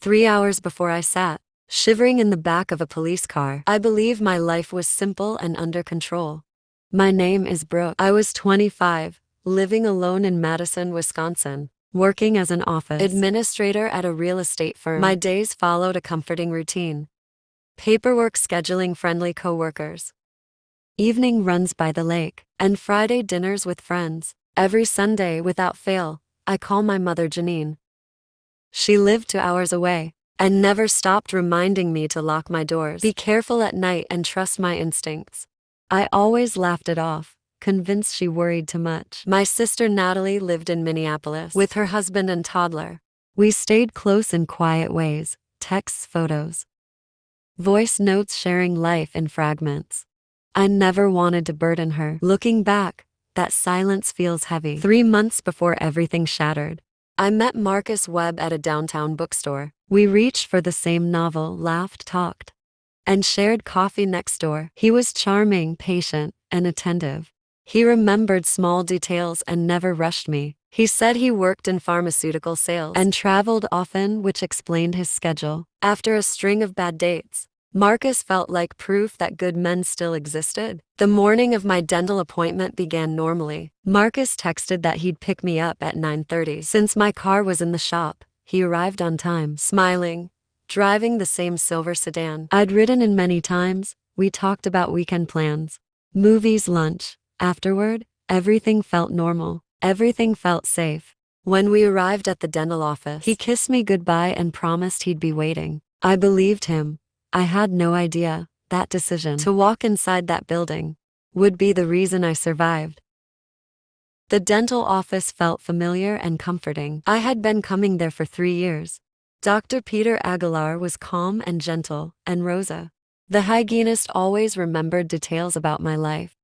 3 hours before I sat, shivering in the back of a police car. I believe my life was simple and under control. My name is Brooke. I was 25, living alone in Madison, Wisconsin, working as an office administrator at a real estate firm. My days followed a comforting routine. Paperwork, scheduling, friendly coworkers, evening runs by the lake, and Friday dinners with friends. Every Sunday, without fail, I call my mother Janine. She lived 2 hours away and never stopped reminding me to lock my doors, be careful at night, and trust my instincts. I always laughed it off, convinced she worried too much. My sister Natalie lived in Minneapolis with her husband and toddler. We stayed close in quiet ways, texts, photos, voice notes, sharing life in fragments. I never wanted to burden her. Looking back, that silence feels heavy. 3 months before everything shattered, I met Marcus Webb at a downtown bookstore. We reached for the same novel, laughed, talked, and shared coffee next door. He was charming, patient, and attentive. He remembered small details and never rushed me. He said he worked in pharmaceutical sales and traveled often, which explained his schedule. After a string of bad dates, Marcus felt like proof that good men still existed. The morning of my dental appointment began normally. Marcus texted that he'd pick me up at 9:30. Since my car was in the shop, he arrived on time, smiling, driving the same silver sedan I'd ridden in many times. We talked about weekend plans, movies, lunch. Afterward, everything felt normal. Everything felt safe. When we arrived at the dental office, he kissed me goodbye and promised he'd be waiting. I believed him. I had no idea that decision to walk inside that building would be the reason I survived. The dental office felt familiar and comforting. I had been coming there for 3 years. Dr. Peter Aguilar was calm and gentle, and Rosa, the hygienist, always remembered details about my life.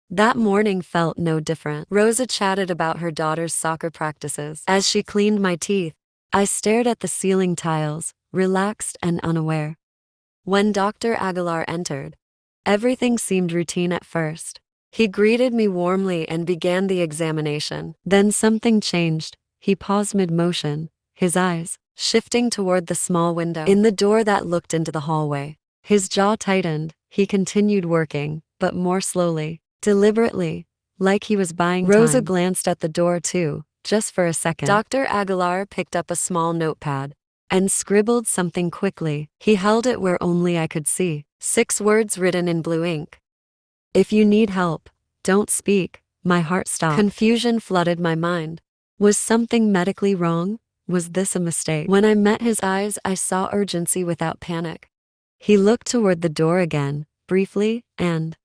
That morning felt no different. Rosa chatted about her daughter's soccer practices. As she cleaned my teeth, I stared at the ceiling tiles, relaxed and unaware. When Dr. Aguilar entered, everything seemed routine at first. He greeted me warmly and began the examination. Then something changed. He paused mid-motion, his eyes shifting toward the small window in the door that looked into the hallway. His jaw tightened. He continued working, but more slowly, deliberately, like he was buying time. Rosa glanced at the door too, just for a second. Dr. Aguilar picked up a small notepad and scribbled something quickly. He held it where only I could see. 6 words written in blue ink. If you need help, don't speak. My heart stopped. Confusion flooded my mind. Was something medically wrong? Was this a mistake? When I met his eyes, I saw urgency without panic. He looked toward the door again, briefly, and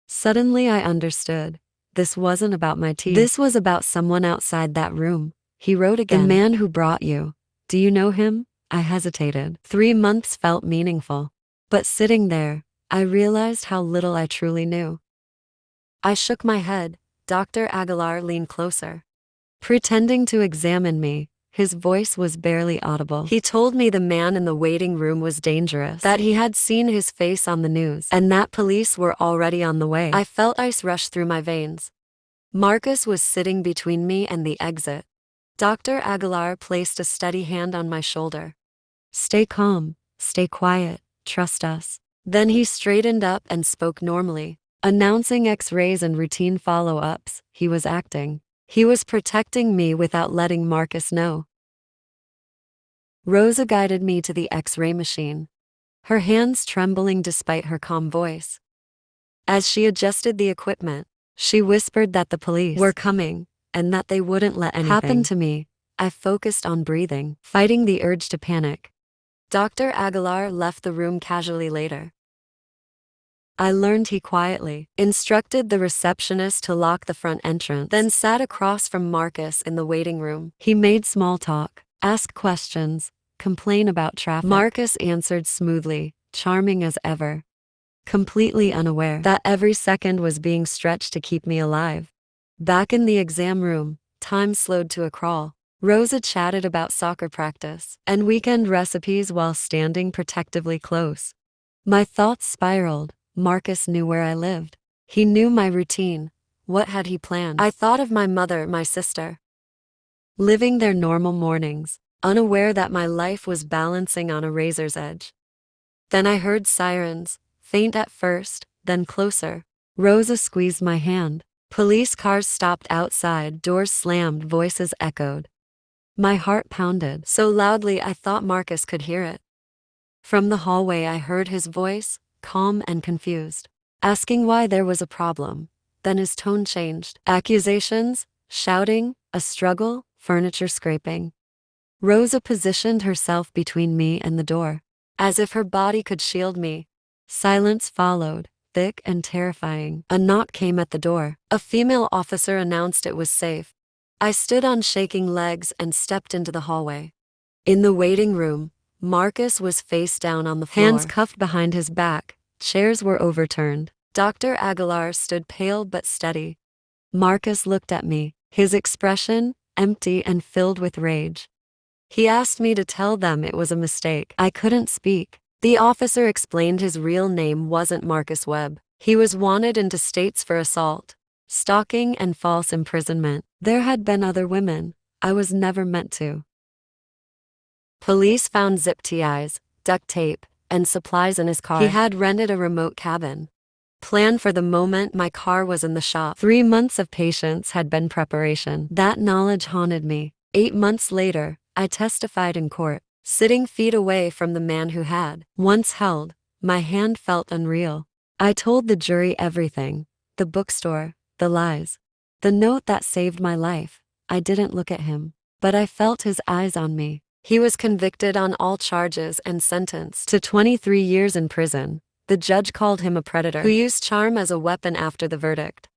suddenly I understood. This wasn't about my teeth. This was about someone outside that room. He wrote again. The man who brought you. Do you know him? I hesitated. 3 months felt meaningful. But sitting there, I realized how little I truly knew. I shook my head. Dr. Aguilar leaned closer, pretending to examine me. His voice was barely audible. He told me the man in the waiting room was dangerous, that he had seen his face on the news, and that police were already on the way. I felt ice rush through my veins. Marcus was sitting between me and the exit. Dr. Aguilar placed a steady hand on my shoulder. Stay calm, stay quiet, trust us. Then he straightened up and spoke normally, announcing X-rays and routine follow-ups. He was acting. He was protecting me without letting Marcus know. Rosa guided me to the X-ray machine, her hands trembling despite her calm voice. As she adjusted the equipment, she whispered that the police were coming and that they wouldn't let anything happen to me. I focused on breathing, fighting the urge to panic. Dr. Aguilar left the room casually later. I learned he quietly instructed the receptionist to lock the front entrance, then sat across from Marcus in the waiting room. He made small talk, asked questions, complained about traffic. Marcus answered smoothly, charming as ever, completely unaware that every second was being stretched to keep me alive. Back in the exam room, time slowed to a crawl. Rosa chatted about soccer practice and weekend recipes while standing protectively close. My thoughts spiraled. Marcus knew where I lived. He knew my routine. What had he planned? I thought of my mother, my sister, living their normal mornings, unaware that my life was balancing on a razor's edge. Then I heard sirens, faint at first, then closer. Rosa squeezed my hand. Police cars stopped outside, doors slammed, voices echoed. My heart pounded so loudly I thought Marcus could hear it. From the hallway I heard his voice, calm and confused, asking why there was a problem. Then his tone changed. Accusations, shouting, a struggle, furniture scraping. Rosa positioned herself between me and the door, as if her body could shield me. Silence followed, thick and terrifying. A knock came at the door. A female officer announced it was safe. I stood on shaking legs and stepped into the hallway. In the waiting room, Marcus was face down on the floor, hands cuffed behind his back. Chairs were overturned. Dr. Aguilar stood pale but steady. Marcus looked at me, his expression empty and filled with rage. He asked me to tell them it was a mistake. I couldn't speak. The officer explained his real name wasn't Marcus Webb. He was wanted into states for assault, stalking, and false imprisonment. There had been other women. I was never meant to. Police found zip ties, duct tape, and supplies in his car. He had rented a remote cabin, planned for the moment my car was in the shop. 3 months of patience had been preparation. That knowledge haunted me. 8 months later, I testified in court, sitting feet away from the man who had once held. My hand felt unreal. I told the jury everything, the bookstore, the lies, the note that saved my life. I didn't look at him, but I felt his eyes on me. He was convicted on all charges and sentenced to 23 years in prison. The judge called him a predator who used charm as a weapon after the verdict.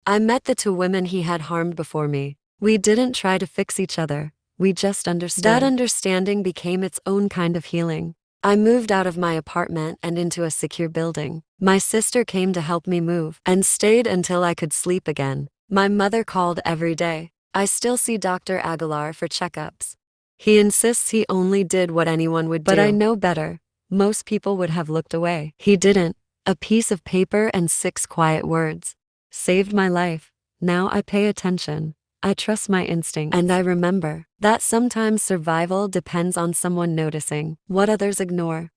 I met the 2 women he had harmed before me. We didn't try to fix each other. We just understood. That understanding became its own kind of healing. I moved out of my apartment and into a secure building. My sister came to help me move and stayed until I could sleep again. My mother called every day. I still see Dr. Aguilar for checkups. He insists he only did what anyone would do. But I know better. Most people would have looked away. He didn't. A piece of paper and 6 quiet words saved my life. Now I pay attention. I trust my instincts. And I remember that sometimes survival depends on someone noticing what others ignore.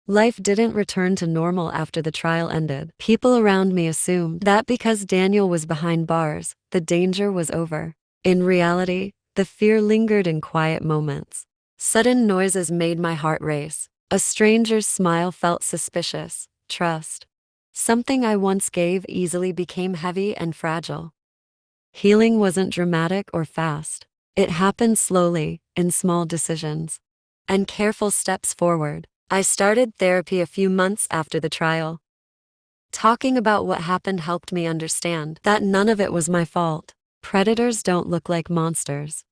Life didn't return to normal after the trial ended. People around me assumed that because Daniel was behind bars, the danger was over. In reality, the fear lingered in quiet moments. Sudden noises made my heart race. A stranger's smile felt suspicious. Trust, something I once gave easily, became heavy and fragile. Healing wasn't dramatic or fast. It happened slowly, in small decisions and careful steps forward. I started therapy a few months after the trial. Talking about what happened helped me understand that none of it was my fault. Predators don't look like monsters.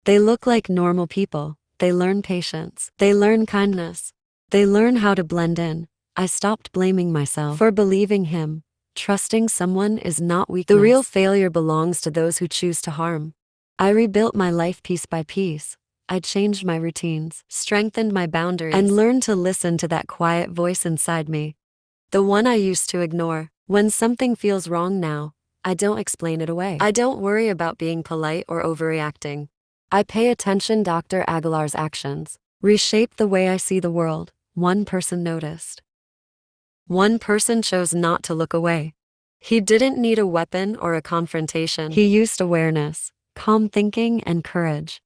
They look like normal people. They learn patience. They learn kindness. They learn how to blend in. I stopped blaming myself for believing him. Trusting someone is not weakness. The real failure belongs to those who choose to harm. I rebuilt my life piece by piece. I changed my routines, strengthened my boundaries, and learned to listen to that quiet voice inside me. The one I used to ignore. When something feels wrong now, I don't explain it away. I don't worry about being polite or overreacting. I pay attention. Dr. Aguilar's actions reshaped the way I see the world. One person noticed. One person chose not to look away. He didn't need a weapon or a confrontation. He used awareness, calm thinking, and courage.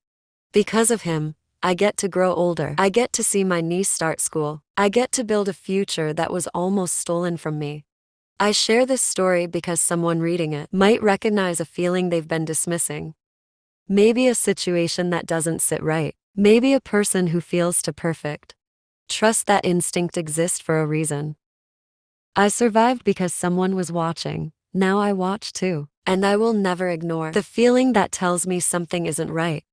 Because of him, I get to grow older. I get to see my niece start school. I get to build a future that was almost stolen from me. I share this story because someone reading it might recognize a feeling they've been dismissing. Maybe a situation that doesn't sit right. Maybe a person who feels too perfect. Trust that instinct exists for a reason. I survived because someone was watching. Now I watch too. And I will never ignore the feeling that tells me something isn't right.